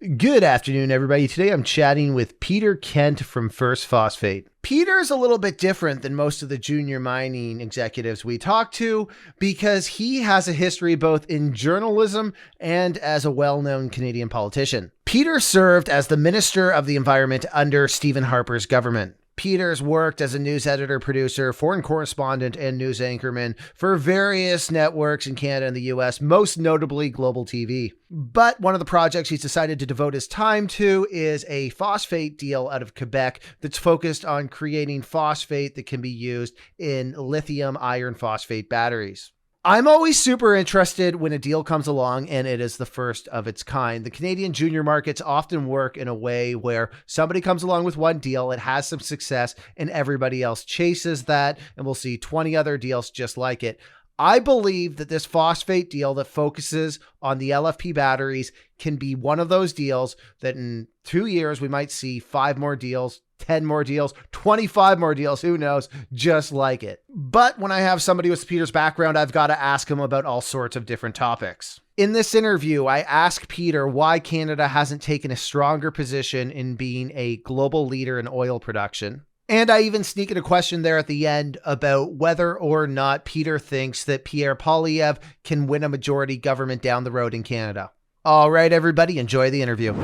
Good afternoon, everybody. Today I'm chatting with Peter Kent from First Phosphate. Peter's a little bit different than most of the junior mining executives we talk to because he has a history both in journalism and as a well-known Canadian politician. Peter served as the Minister of the Environment under Stephen Harper's government. Peter's worked as a news editor, producer, foreign correspondent, and news anchorman for various networks in Canada and the US, most notably Global TV. But one of the projects he's decided to devote his time to is a phosphate deal out of Quebec that's focused on creating phosphate that can be used in lithium iron phosphate batteries. I'm always super interested when a deal comes along and it is the first of its kind. The Canadian junior markets often work in a way where somebody comes along with one deal, it has some success, and everybody else chases that, and we'll see 20 other deals just like it. I believe that this phosphate deal that focuses on the LFP batteries can be one of those deals that in 2 years we might see 5 more deals, 10 more deals, 25 more deals, who knows, just like it. But when I have somebody with Peter's background, I've got to ask him about all sorts of different topics. In this interview, I ask Peter why Canada hasn't taken a stronger position in being a global leader in oil production. And I even sneak in a question there at the end about whether or not Peter thinks that Pierre Poilievre can win a majority government down the road in Canada. All right, everybody, enjoy the interview.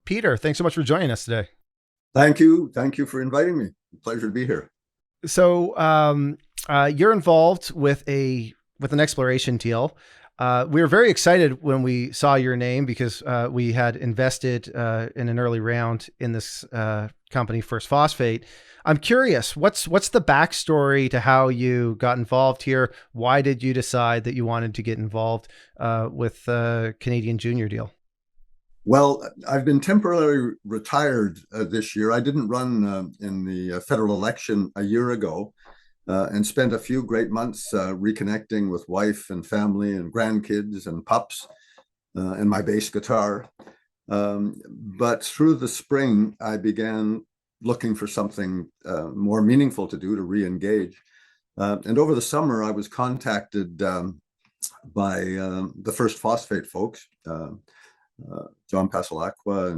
Peter, thanks so much for joining us today. Thank you. Thank you for inviting me. Pleasure to be here. So you're involved with an exploration deal. We were very excited when we saw your name because we had invested in an early round in this company, First Phosphate. I'm curious, what's the backstory to how you got involved here? Why did you decide that you wanted to get involved with the Canadian Junior deal? Well, I've been temporarily retired this year. I didn't run in the federal election a year ago and spent a few great months reconnecting with wife and family and grandkids and pups and my bass guitar. But through the spring, I began looking for something more meaningful to do, to re-engage. And over the summer, I was contacted by the First Phosphate folks, John Passalacqua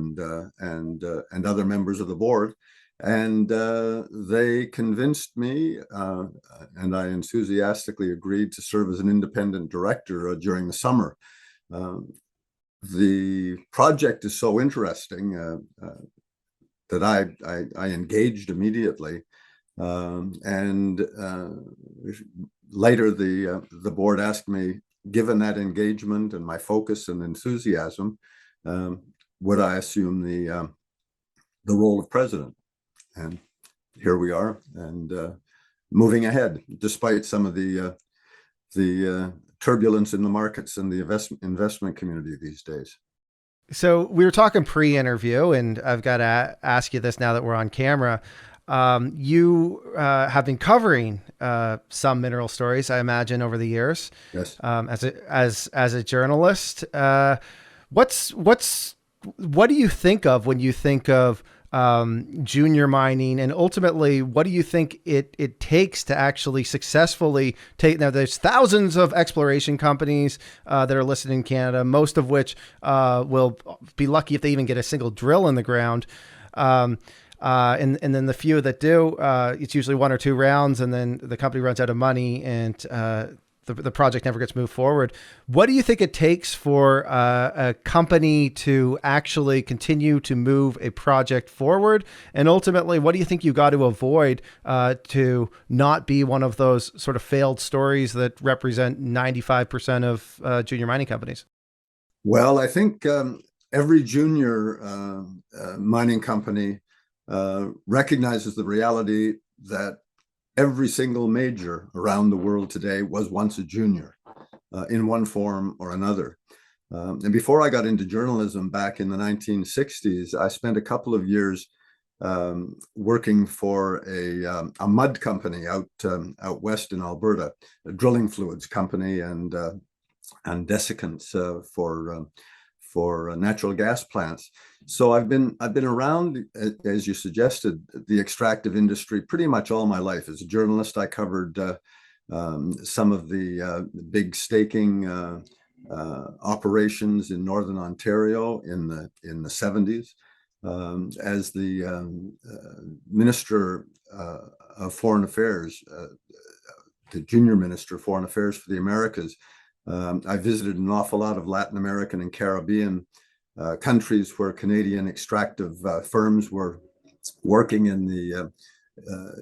and other members of the board. And they convinced me, and I enthusiastically agreed to serve as an independent director during the summer. The project is so interesting that I engaged immediately. And later, the board asked me, given that engagement and my focus and enthusiasm, would I assume the role of president? And here we are, and moving ahead, despite some of the turbulence in the markets and the investment community these days. So we were talking pre-interview, and I've got to ask you this now that we're on camera. You have been covering some mineral stories, I imagine, over the years. Yes. As a journalist, what do you think of when you think of junior mining, and ultimately, what do you think it takes to actually successfully take? Now, there's thousands of exploration companies that are listed in Canada, most of which will be lucky if they even get a single drill in the ground. And then the few that do, it's usually 1 or 2 rounds, and then the company runs out of money, and the project never gets moved forward. What do you think it takes for a company to actually continue to move a project forward? And ultimately, what do you think you got to avoid to not be one of those sort of failed stories that represent 95% of junior mining companies? Well, I think every junior mining company recognizes the reality that every single major around the world today was once a junior in one form or another. And before I got into journalism back in the 1960s, I spent a couple of years working for a mud company out west in Alberta, a drilling fluids company and desiccants for natural gas plants. So I've been around, as you suggested, the extractive industry pretty much all my life. As a journalist, I covered some of the big staking operations in Northern Ontario in the 70s. As the Minister of Foreign Affairs, the junior Minister of Foreign Affairs for the Americas, I visited an awful lot of Latin American and Caribbean countries where Canadian extractive firms were working in the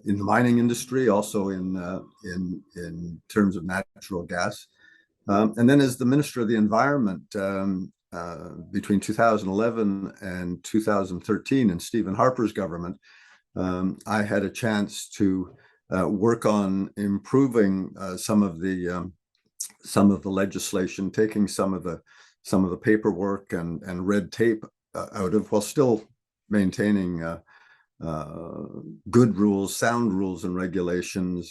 mining industry, also in terms of natural gas. And then as the Minister of the Environment between 2011 and 2013 in Stephen Harper's government, I had a chance to work on improving some of the legislation, taking some of the paperwork and red tape out of, while still maintaining good rules, sound rules and regulations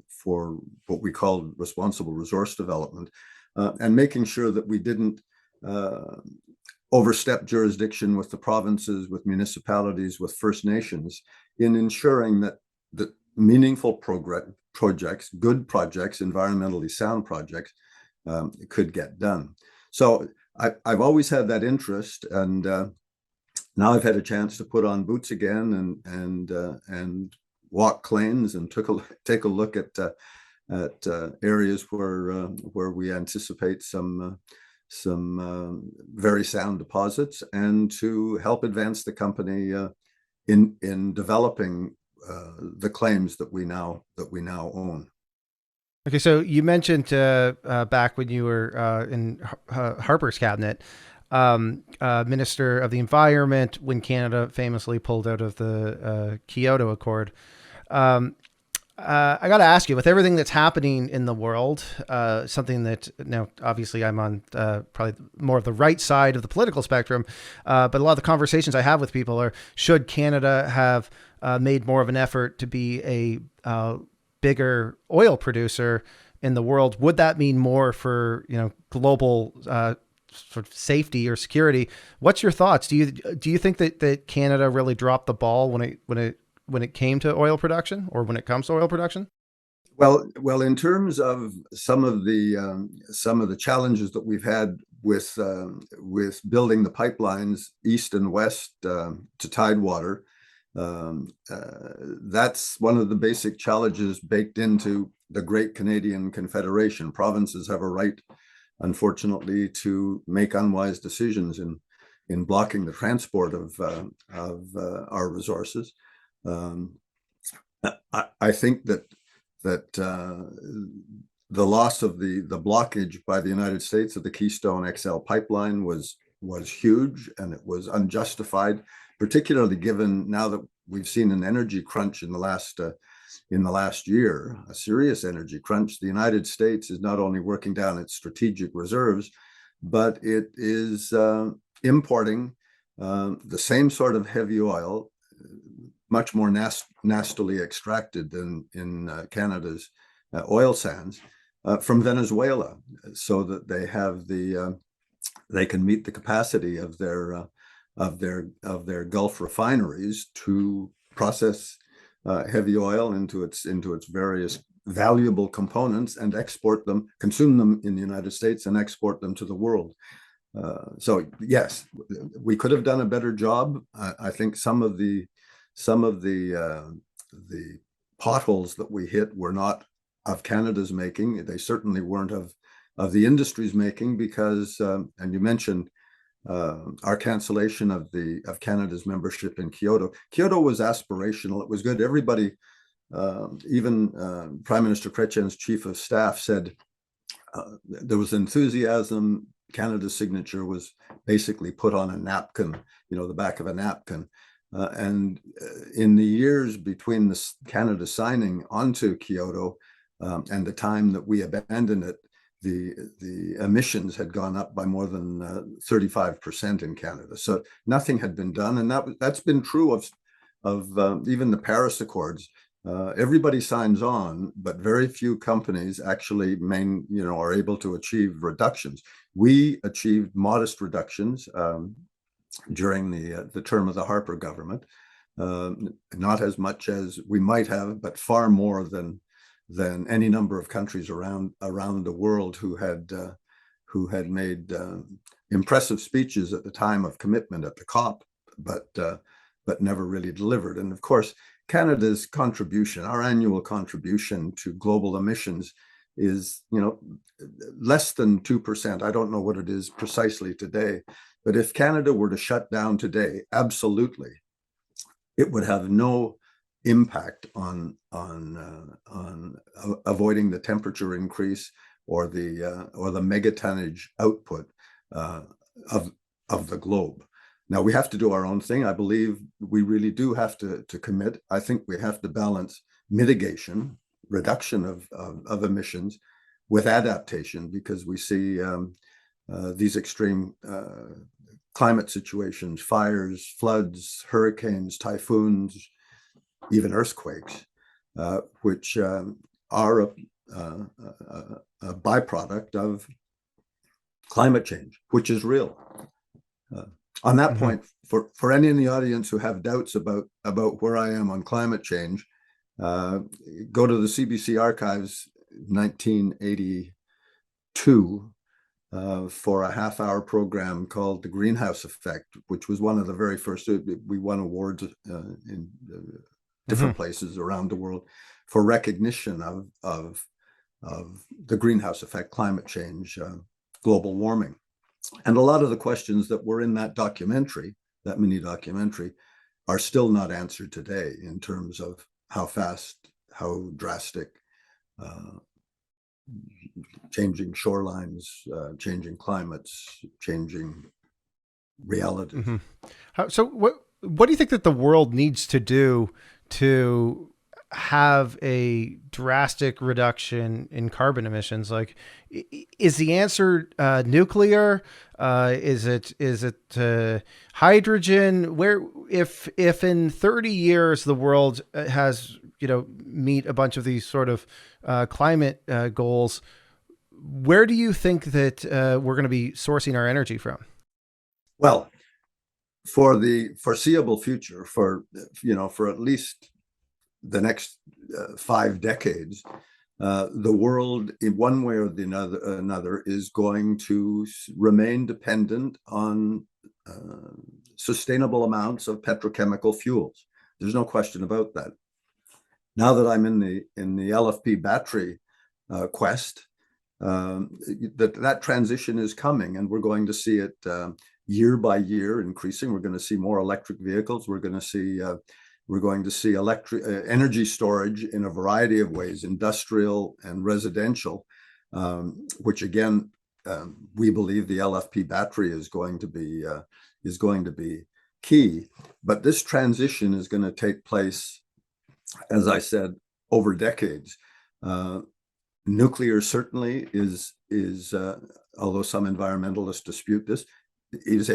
for what we call responsible resource development, and making sure that we didn't overstep jurisdiction with the provinces, with municipalities, with First Nations, in ensuring that meaningful projects, good projects, environmentally sound projects, could get done. So I've always had that interest, and now I've had a chance to put on boots again and walk claims and take a look at areas where we anticipate some very sound deposits, and to help advance the company in developing the claims that we now own. Okay, so you mentioned back when you were in Harper's cabinet, Minister of the Environment, when Canada famously pulled out of the Kyoto Accord. I got to ask you, with everything that's happening in the world, something that now obviously I'm on probably more of the right side of the political spectrum, but a lot of the conversations I have with people are, should Canada have made more of an effort to be a bigger oil producer in the world? Would that mean more for, global sort of safety or security? What's your thoughts? Do you think that Canada really dropped the ball when it came to oil production, or when it comes to oil production? Well, in terms of some of the challenges that we've had with building the pipelines east and west to Tidewater, that's one of the basic challenges baked into the Great Canadian Confederation. Provinces have a right, unfortunately, to make unwise decisions in blocking the transport of our resources. I think that the loss of the blockage by the United States of the Keystone XL pipeline was huge, and it was unjustified, particularly given now that we've seen an energy crunch in the last year, a serious energy crunch. The United States is not only working down its strategic reserves, but it is importing the same sort of heavy oil, much more nastily extracted than in Canada's oil sands, from Venezuela, so that they can meet the capacity of their Gulf refineries to process heavy oil into its various valuable components and export them, consume them in the United States, and export them to the world. So yes, we could have done a better job. I think some of the potholes that we hit were not of Canada's making. They certainly weren't of the industry's making, because and you mentioned our cancellation of Canada's membership in Kyoto. Kyoto was aspirational. It was good. Everybody, even Prime Minister Chrétien's chief of staff, said there was enthusiasm. Canada's signature was basically put on a napkin, the back of a napkin. And in the years between Canada signing onto Kyoto and the time that we abandoned it, the emissions had gone up by more than 35% in Canada. So nothing had been done, and that's been true of even the Paris Accords. Everybody signs on, but very few companies actually are able to achieve reductions. We achieved modest reductions during the term of the Harper government, not as much as we might have, but far more than any number of countries around the world who who had made impressive speeches at the time of commitment at the COP, but never really delivered. And of course, Canada's contribution, our annual contribution to global emissions, is less than 2%. I don't know what it is precisely today, but if Canada were to shut down today, absolutely, it would have no impact on avoiding the temperature increase or the megatonnage output of the globe. Now we have to do our own thing. I believe we really do have to commit. I think we have to balance mitigation, reduction of emissions, with adaptation, because we see these extreme climate situations, fires, floods, hurricanes, typhoons, even earthquakes, which are a byproduct of climate change, which is real. On that point, for any in the audience who have doubts about where I am on climate change, go to the CBC archives, 1982, for a half-hour program called The Greenhouse Effect, which was one of the very first. We won awards in different places around the world for recognition of the greenhouse effect, climate change, global warming. And a lot of the questions that were in that documentary, that mini documentary, are still not answered today in terms of how fast, how drastic, changing shorelines, changing climates, changing reality. So what do you think that the world needs to do to have a drastic reduction in carbon emissions? Like, is the answer nuclear? Is it hydrogen? Where, if in 30 years the world has meet a bunch of these sort of climate goals, where do you think that we're going to be sourcing our energy from? Well, for the foreseeable future, for at least the next 5 decades, the world, in one way or another, is going to remain dependent on sustainable amounts of petrochemical fuels. There's no question about that. Now that I'm in the LFP battery quest, that transition is coming, and we're going to see it year by year increasing. We're going to see more electric vehicles. We're going to see electric energy storage in a variety of ways, industrial and residential, which again, we believe the LFP battery is going to be key. But this transition is going to take place, as I said, over decades. Nuclear certainly is although some environmentalists dispute this, is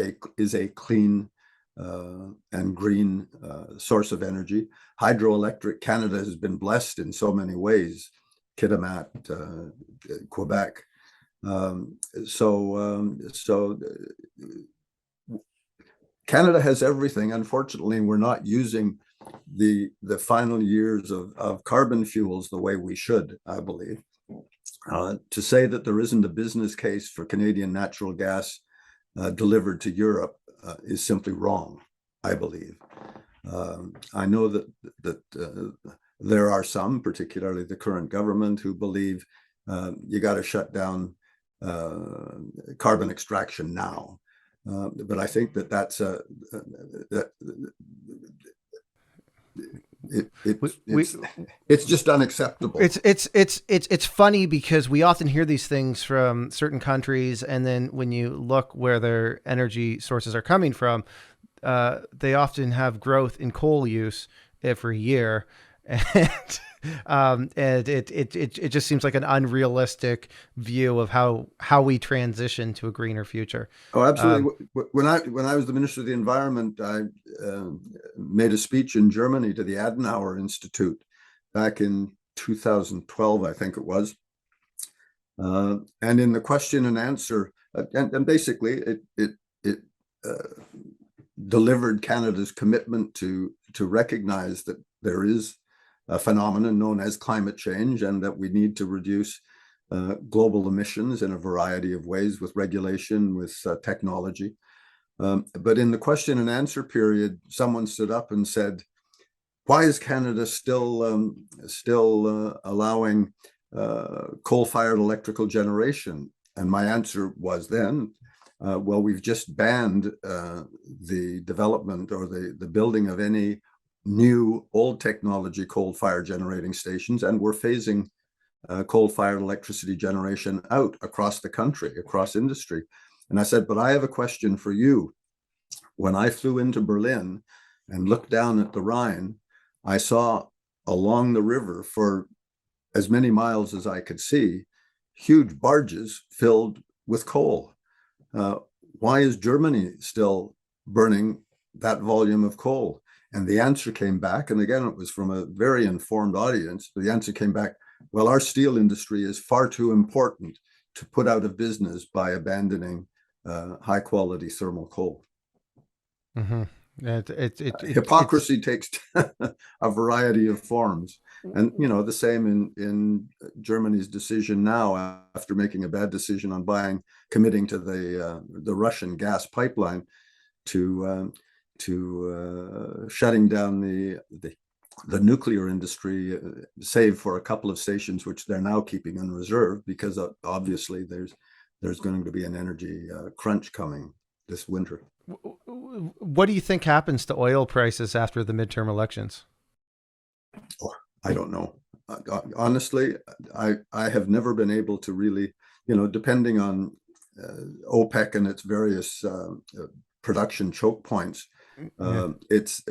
a clean and green source of energy. Hydroelectric, Canada has been blessed in so many ways, Kitimat, Quebec. So Canada has everything. Unfortunately, we're not using the final years of carbon fuels the way we should, I believe. To say that there isn't a business case for Canadian natural gas delivered to Europe is simply wrong, I believe. I know that there are some, particularly the current government, who believe you got to shut down carbon extraction now. But I think that's it's just unacceptable. It's funny because we often hear these things from certain countries, and then when you look where their energy sources are coming from, they often have growth in coal use every year, and it just seems like an unrealistic view of how we transition to a greener future. Oh, absolutely. When I was the Minister of the Environment, I made a speech in Germany to the Adenauer Institute back in 2012, I think it was. And in the question and answer, and basically it delivered Canada's commitment to recognize that there is a phenomenon known as climate change, and that we need to reduce global emissions in a variety of ways with regulation, with technology. But in the question and answer period, someone stood up and said, why is Canada still allowing coal-fired electrical generation? And my answer was then, well, we've just banned the development or the building of any new old technology coal-fired generating stations, and we're phasing coal-fired electricity generation out across the country, across industry. And I said, but I have a question for you. When I flew into Berlin and looked down at the Rhine, I saw along the river for as many miles as I could see, huge barges filled with coal. Why is Germany still burning that volume of coal? And the answer came back, and again, it was from a very informed audience. The answer came back, well, our steel industry is far too important to put out of business by abandoning high quality thermal coal. Mm-hmm. Hypocrisy takes a variety of forms. And, you know, the same in Germany's decision now, after making a bad decision on committing to the Russian gas pipeline, to shutting down the nuclear industry, save for a couple of stations, which they're now keeping in reserve, because obviously there's going to be an energy crunch coming this winter. What do you think happens to oil prices after the midterm elections? Oh, I don't know. Honestly, I have never been able to really, depending on OPEC and its various production choke points, it's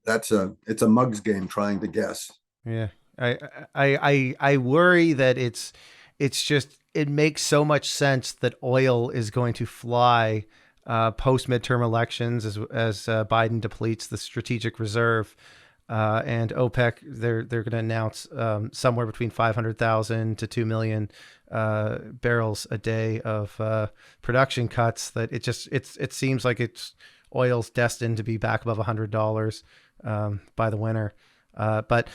a mug's game trying to guess. Yeah, I worry that it makes so much sense that oil is going to fly post midterm elections as Biden depletes the strategic reserve, and OPEC they're going to announce somewhere between 500,000 to 2 million barrels a day of production cuts. That it seems like oil's destined to be back above $100 by the winter, but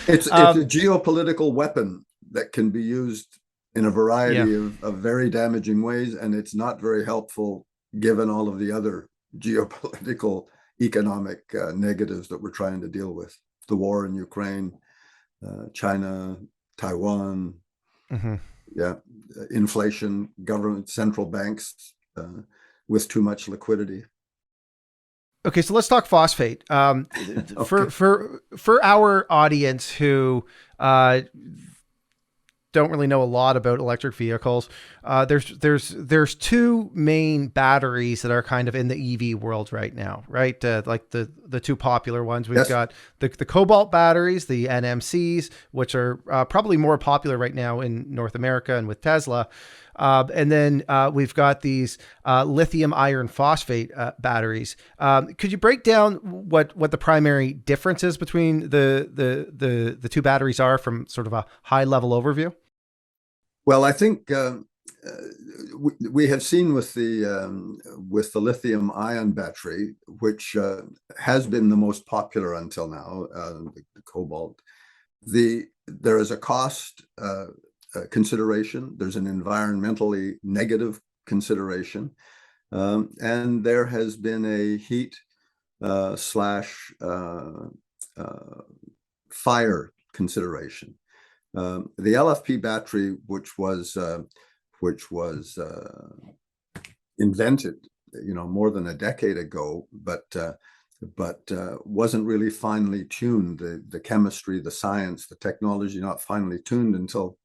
it's a geopolitical weapon that can be used in a variety of very damaging ways, and it's not very helpful given all of the other geopolitical economic negatives that we're trying to deal with. The war in Ukraine, China, Taiwan, inflation, government, central banks with too much liquidity. Okay, so let's talk phosphate. Okay. For our audience who don't really know a lot about electric vehicles, there's two main batteries that are kind of in the EV world right now, right? Like the two popular ones. We've got the cobalt batteries, the NMCs, which are probably more popular right now in North America and with Tesla. And then we've got these lithium iron phosphate batteries. Could you break down what the primary differences between the two batteries are from sort of a high level overview? Well, I think we have seen with the lithium ion battery, which has been the most popular until now, the cobalt. There is a cost consideration. There's an environmentally negative consideration, and there has been a heat slash fire consideration. The LFP battery, which was invented, more than a decade ago, but wasn't really finely tuned. The chemistry, the science, the technology, not finely tuned until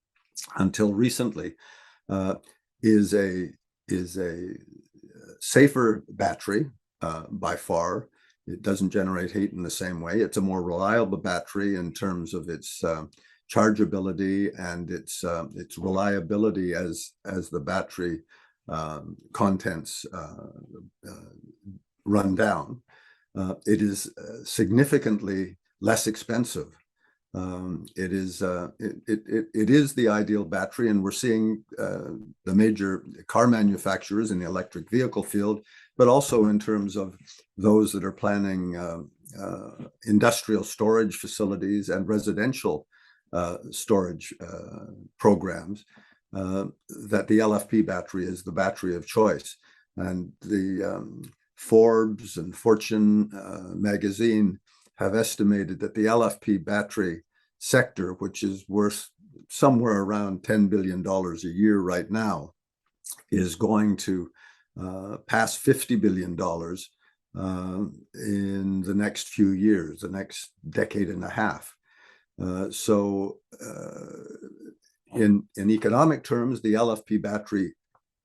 recently, is a safer battery by far. It doesn't generate heat in the same way. It's a more reliable battery in terms of its chargeability and its reliability as the battery contents run down. It is significantly less expensive. It is the ideal battery, and we're seeing the major car manufacturers in the electric vehicle field, but also in terms of those that are planning industrial storage facilities and residential storage programs, that the LFP battery is the battery of choice. And the Forbes and Fortune magazine have estimated that the LFP battery sector, which is worth somewhere around $10 billion a year right now, is going to pass $50 billion in the next few years, the next decade and a half. So in economic terms, the LFP battery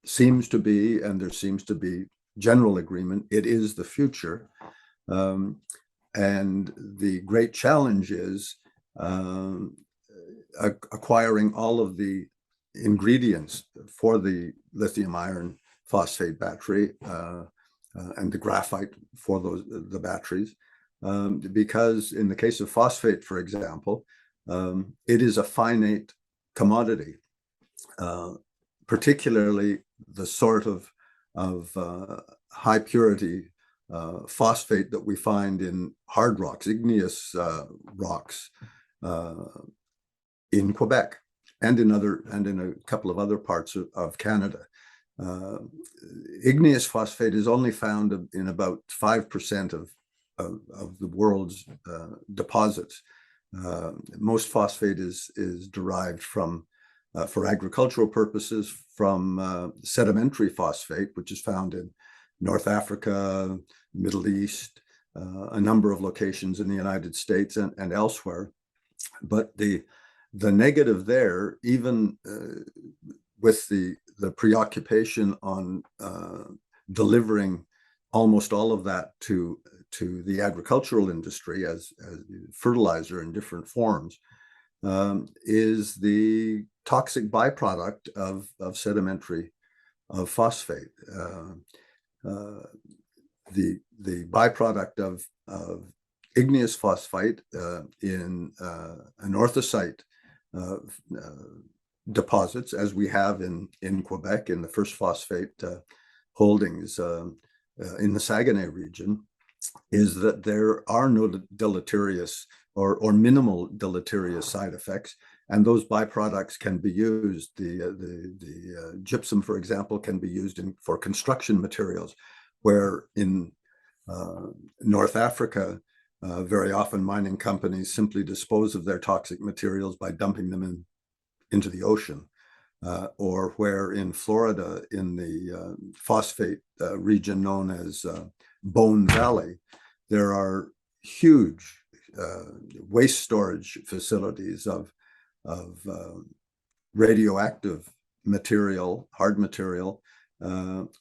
seems to be, and there seems to be general agreement, it is the future. And the great challenge is acquiring all of the ingredients for the lithium iron phosphate battery and the graphite for the batteries. Because in the case of phosphate, for example, it is a finite commodity, particularly the sort of high purity phosphate that we find in hard rocks, igneous rocks in Quebec and in a couple of other parts of Canada. Igneous phosphate is only found in about 5% of the world's deposits. Most phosphate is derived from, for agricultural purposes, from sedimentary phosphate, which is found in North Africa, Middle East, a number of locations in the United States and elsewhere. But the negative there, even with the preoccupation on delivering almost all of that to the agricultural industry as fertilizer in different forms, is the toxic byproduct of sedimentary phosphate. The byproduct of igneous phosphate in anorthosite deposits, as we have in Quebec in the First Phosphate holdings in the Saguenay region, is that there are no deleterious or minimal deleterious side effects, and those byproducts can be used. The gypsum, for example, can be used for construction materials, where in North Africa, very often mining companies simply dispose of their toxic materials by dumping them into the ocean, or where in Florida, in the phosphate region known as Bone Valley, there are huge waste storage facilities of radioactive material, hard material,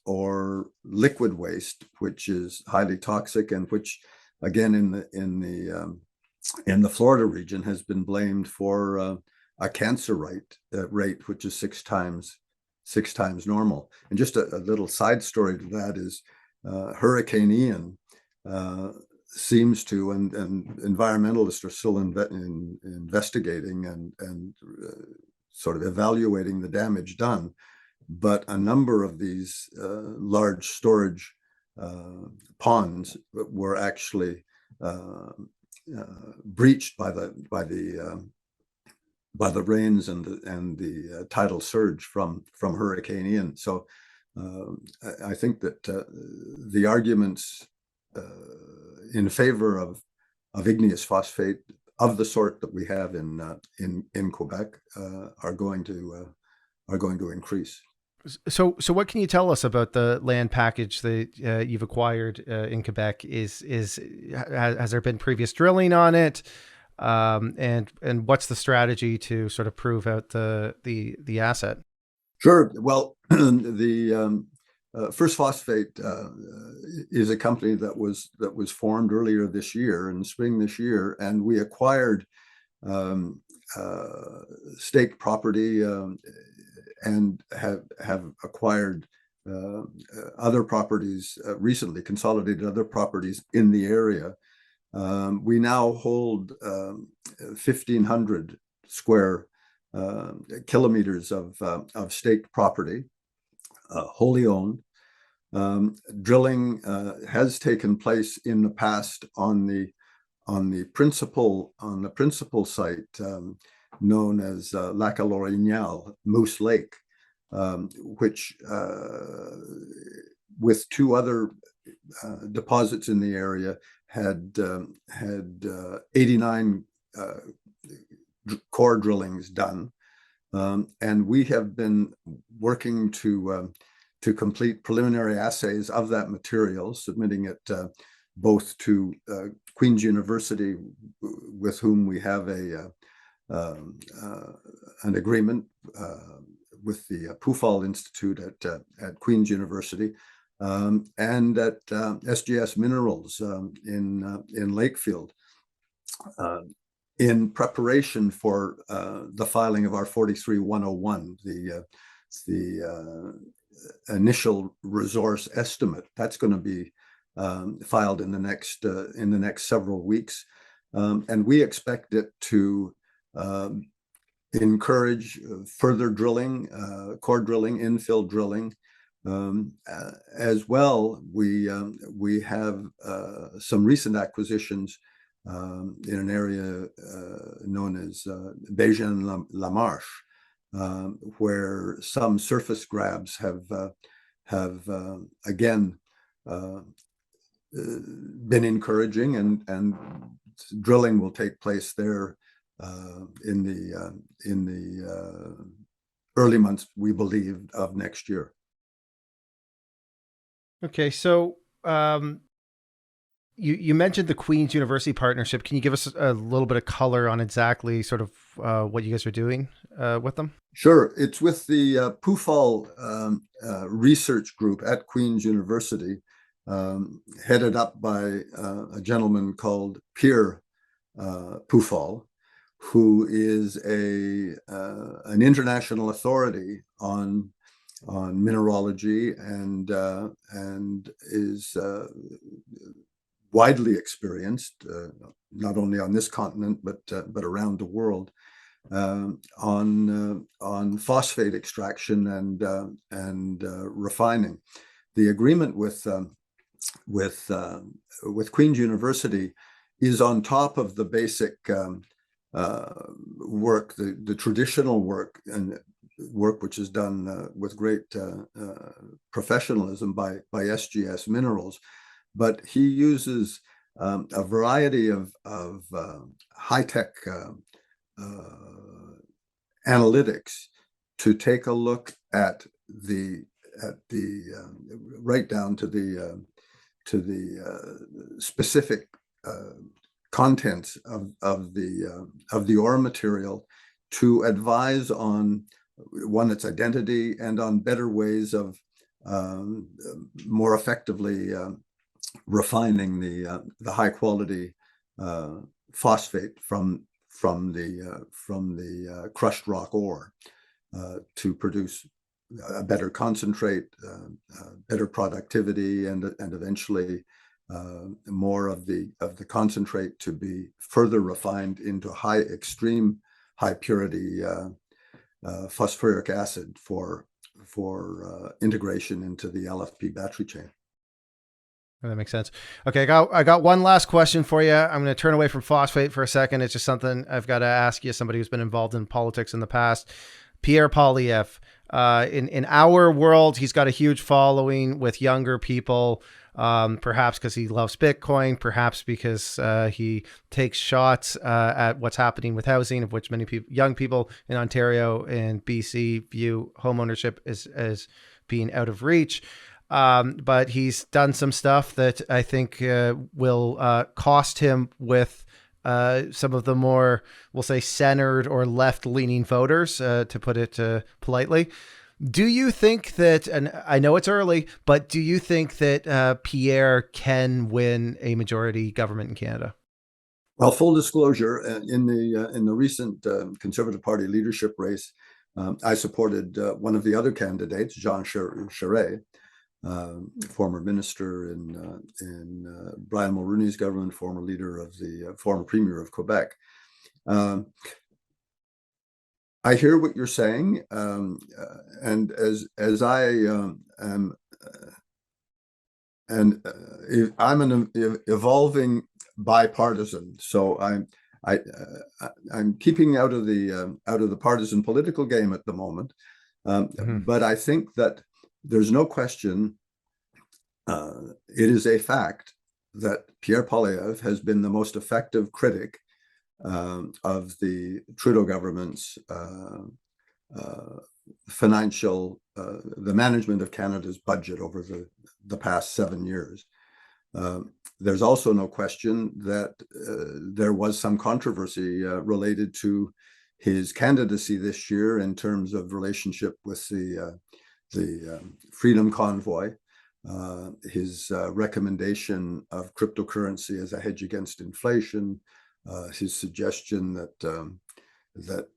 or liquid waste, which is highly toxic, and which, again, in the Florida region, has been blamed for a cancer rate which is six times normal. And just a little side story to that is Hurricane Ian seems to, and environmentalists are still investigating and sort of evaluating the damage done, but a number of these large storage ponds were actually breached by the rains and the tidal surge from Hurricane Ian. So I think that the arguments in favor of igneous phosphate of the sort that we have in Quebec are going to increase. So what can you tell us about the land package that you've acquired in Quebec? Has there been previous drilling on it? And what's the strategy to sort of prove out the asset? Sure. Well, the First Phosphate is a company that was formed earlier this year, in the spring this year, and we acquired stake property and have acquired other properties recently, consolidated other properties in the area. We now hold 1,500 square kilometers of staked property, wholly owned. Drilling has taken place in the past on the principal site known as Lac l'Orignal, Moose Lake, which with two other deposits in the area had 89 core drillings done, and we have been working to complete preliminary assays of that material, submitting it both to Queen's University, with whom we have an agreement with the Pufahl Institute at Queen's University, and at SGS Minerals in Lakefield, in preparation for the filing of our 43-101, the initial resource estimate. That's going to be filed in the next several weeks, and we expect it to encourage further drilling, core drilling, infill drilling. As well, we have some recent acquisitions in an area known as Bégin-la-Marche, where some surface grabs have again been encouraging, and drilling will take place there in the early months, we believe, of next year. Okay, so you mentioned the Queen's University partnership. Can you give us a little bit of color on exactly sort of what you guys are doing with them? Sure. It's with the Pufahl Research Group at Queen's University, headed up by a gentleman called Pierre Poilievre, who is an international authority on mineralogy and is widely experienced, not only on this continent but around the world, on phosphate extraction and refining. The agreement with Queen's University is on top of the basic work, the traditional work, and work which is done with great professionalism by SGS Minerals, but he uses a variety of high-tech analytics to take a look at the right down to the specific contents of the ore material, to advise on its identity and on better ways of more effectively refining the high quality phosphate from the crushed rock ore to produce a better concentrate, better productivity, and eventually more of the concentrate to be further refined into extreme high purity phosphoric acid for integration into the LFP battery chain. That makes sense. Okay, I got one last question for you. I'm going to turn away from phosphate for a second. It's just something I've got to ask you, somebody who's been involved in politics in the past. Pierre Poilievre. In our world, he's got a huge following with younger people, perhaps because he loves Bitcoin, perhaps because he takes shots at what's happening with housing, of which many young people in Ontario and BC view homeownership as being out of reach. But he's done some stuff that I think will cost him with some of the more, we'll say, centered or left-leaning voters, to put it politely. Do you think that, and I know it's early, but do you think that Pierre can win a majority government in Canada? Well, full disclosure, in the recent Conservative Party leadership race, I supported one of the other candidates, Jean Charest, former minister in Brian Mulroney's government, former leader of the former premier of Quebec. I hear what you're saying, and as I am, and I'm an evolving bipartisan, so I'm keeping out of the partisan political game at the moment, but I think that there's no question. It is a fact that Pierre Poilievre has been the most effective critic of the Trudeau government's the management of Canada's budget over the past 7 years. There's also no question that there was some controversy related to his candidacy this year in terms of relationship with the Freedom Convoy, his recommendation of cryptocurrency as a hedge against inflation, his suggestion that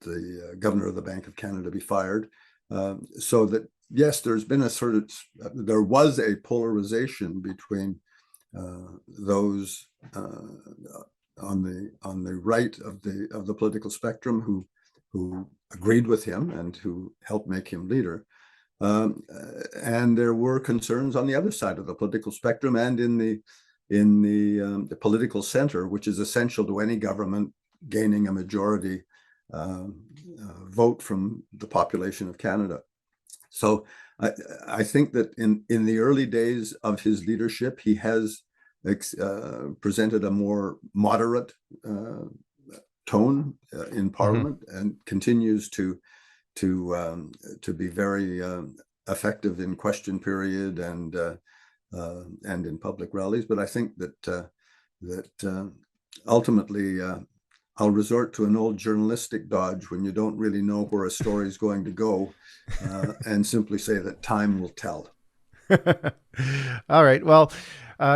the governor of the Bank of Canada be fired. So that, yes, there's been there was a polarization between those on the right of the political spectrum who agreed with him and who helped make him leader. And there were concerns on the other side of the political spectrum and in the political center, which is essential to any government gaining a majority vote from the population of Canada. So I think that in the early days of his leadership, he has presented a more moderate tone in Parliament, and continues to be very effective in question period and in public rallies. But I think that ultimately I'll resort to an old journalistic dodge when you don't really know where a story is going to go, and simply say that time will tell. All right. Well,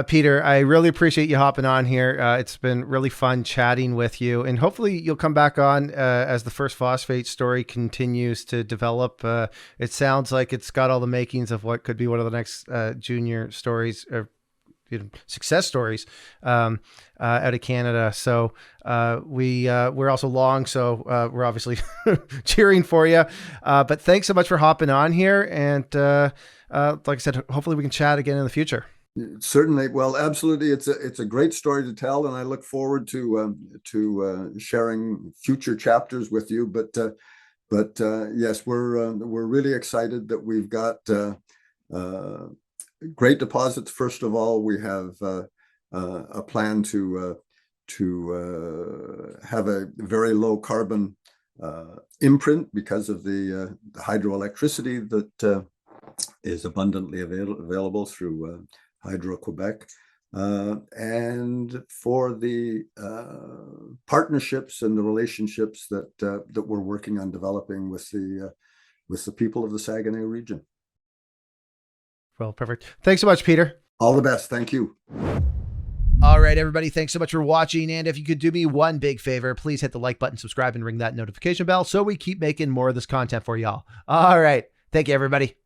Peter, I really appreciate you hopping on here. It's been really fun chatting with you, and hopefully you'll come back on as the First Phosphate story continues to develop. It sounds like it's got all the makings of what could be one of the next junior stories, or success stories out of Canada. So we're also long, so we're obviously cheering for you. But thanks so much for hopping on here, and like I said, hopefully we can chat again in the future. Certainly. Well, absolutely. It's a great story to tell, and I look forward to sharing future chapters with you. But yes, we're really excited that we've got great deposits. First of all, we have a plan to have a very low carbon imprint because of the hydroelectricity that is abundantly available through Hydro Quebec, and for the partnerships and the relationships that we're working on developing with the people of the Saguenay region. Well, perfect. Thanks so much, Peter. All the best. Thank you. All right, everybody. Thanks so much for watching. And if you could do me one big favor, please hit the like button, subscribe, and ring that notification bell so we keep making more of this content for y'all. All right. Thank you, everybody.